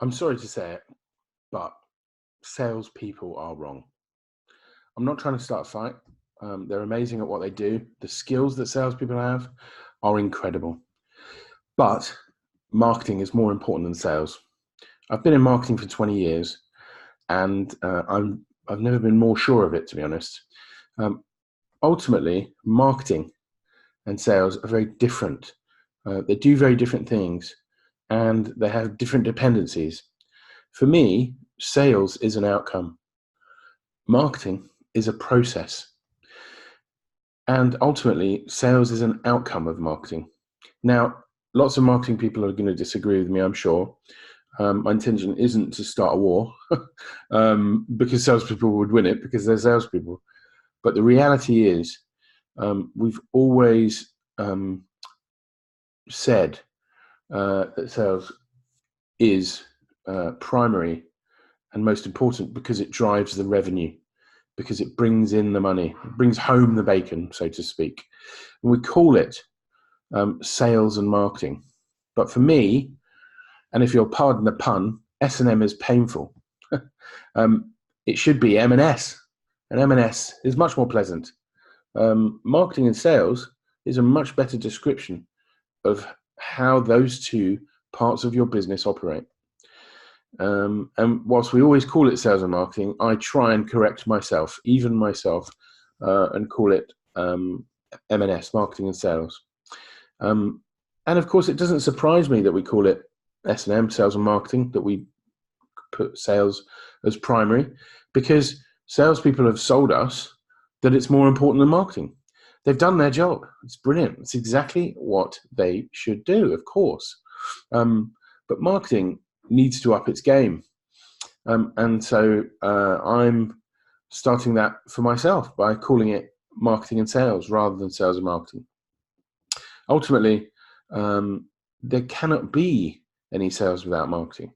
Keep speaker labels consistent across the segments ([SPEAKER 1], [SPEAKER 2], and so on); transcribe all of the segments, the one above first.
[SPEAKER 1] I'm sorry to say it, but salespeople are wrong. I'm not trying to start a fight. They're amazing at what they do. The skills that salespeople have are incredible. But marketing is more important than sales. I've been in marketing for 20 years, and I've never been more sure of it, to be honest. Um, Ultimately, marketing and sales are very different. They do very different things, and they have different dependencies. For me, sales is an outcome. Marketing is a process. And ultimately, sales is an outcome of marketing. Now, lots of marketing people are going to disagree with me, I'm sure. My intention isn't to start a war because salespeople would win it because they're salespeople. But the reality is, we've always said that sales is primary and most important because it drives the revenue, because it brings in the money, it brings home the bacon, so to speak. And we call it sales and marketing. But for me, and if you'll pardon the pun, S&M is painful. It should be M&S, and M&S is much more pleasant. Marketing and sales is a much better description of how those two parts of your business operate. And whilst we always call it sales and marketing, I try and correct myself, even myself, and call it M&S, marketing and sales. And of course, it doesn't surprise me that we call it S&M, sales and marketing, that we put sales as primary, because salespeople have sold us that it's more important than marketing. They've done their job. It's brilliant. It's exactly what they should do, of course. But marketing needs to up its game. And so I'm starting that for myself by calling it marketing and sales rather than sales and marketing. Ultimately, there cannot be any sales without marketing.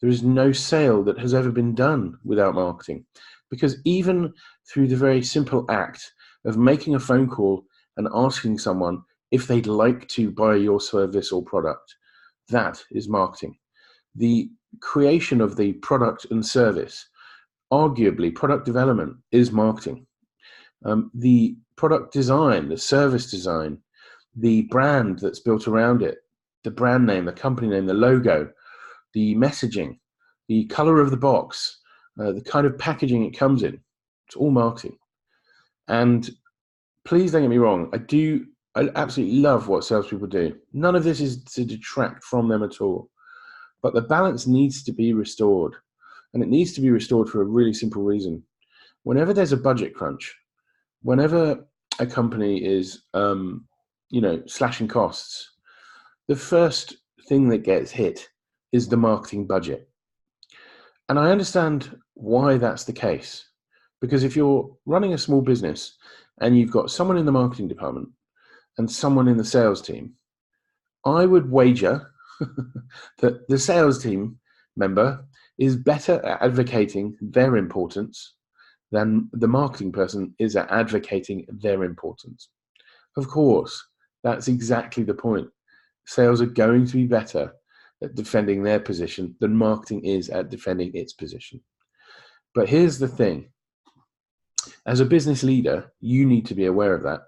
[SPEAKER 1] There is no sale that has ever been done without marketing, because even through the very simple act of making a phone call and asking someone if they'd like to buy your service or product, that is marketing. The creation of the product and service, arguably product development, is marketing. The product design, the service design, the brand that's built around it, the brand name, the company name, the logo, the messaging, the color of the box, the kind of packaging it comes in, it's all marketing. And please don't get me wrong, I absolutely love what salespeople do. None of this is to detract from them at all. But the balance needs to be restored. And it needs to be restored for a really simple reason. Whenever there's a budget crunch, whenever a company is slashing costs, the first thing that gets hit is the marketing budget. And I understand why that's the case. Because if you're running a small business and you've got someone in the marketing department and someone in the sales team, I would wager that the sales team member is better at advocating their importance than the marketing person is at advocating their importance. Of course, that's exactly the point. Sales are going to be better at defending their position than marketing is at defending its position. But here's the thing. As a business leader, you need to be aware of that.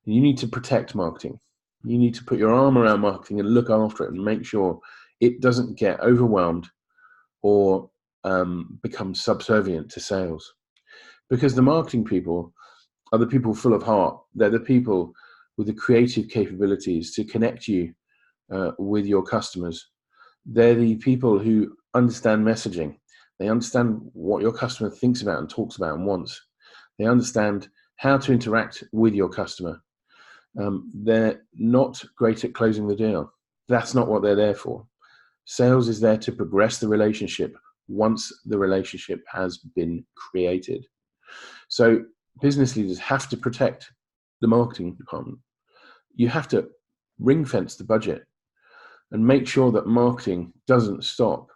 [SPEAKER 1] You need to protect marketing. You need to put your arm around marketing and look after it and make sure it doesn't get overwhelmed or become subservient to sales. Because the marketing people are the people full of heart. They're the people with the creative capabilities to connect you with your customers. They're the people who understand messaging. They understand what your customer thinks about and talks about and wants. They understand how to interact with your customer. They're not great at closing the deal. That's not what they're there for. Sales is there to progress the relationship once the relationship has been created. So business leaders have to protect the marketing department. You have to ring fence the budget and make sure that marketing doesn't stop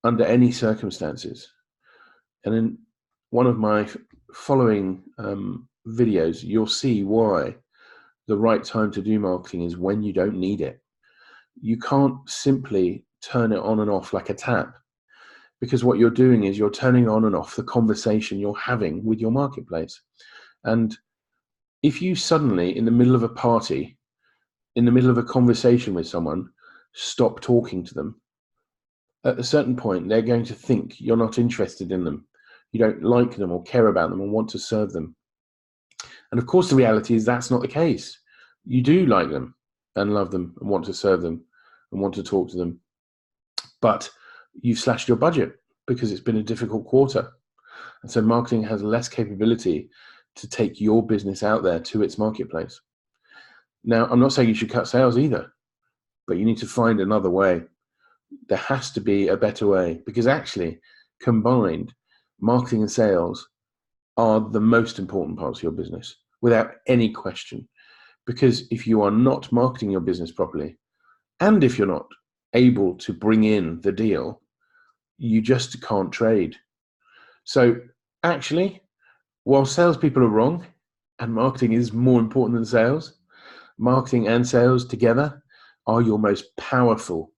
[SPEAKER 1] under any circumstances. And in one of my following videos, you'll see why the right time to do marketing is when you don't need it. You can't simply turn it on and off like a tap, because what you're doing is you're turning on and off the conversation you're having with your marketplace. And if you suddenly, in the middle of a party, in the middle of a conversation with someone, stop talking to them, at a certain point, they're going to think you're not interested in them. You don't like them or care about them and want to serve them. And of course, the reality is that's not the case. You do like them and love them and want to serve them and want to talk to them. But you've slashed your budget because it's been a difficult quarter. And so marketing has less capability to take your business out there to its marketplace. Now, I'm not saying you should cut sales either, but you need to find another way. There has to be a better way, because actually, combined, marketing and sales are the most important parts of your business, without any question. Because if you are not marketing your business properly, and if you're not able to bring in the deal, you just can't trade. So actually, while salespeople are wrong, and marketing is more important than sales, marketing and sales together are your most powerful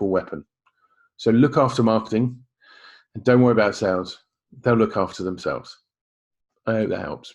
[SPEAKER 1] weapon. So look after marketing and don't worry about sales. They'll look after themselves. I hope that helps.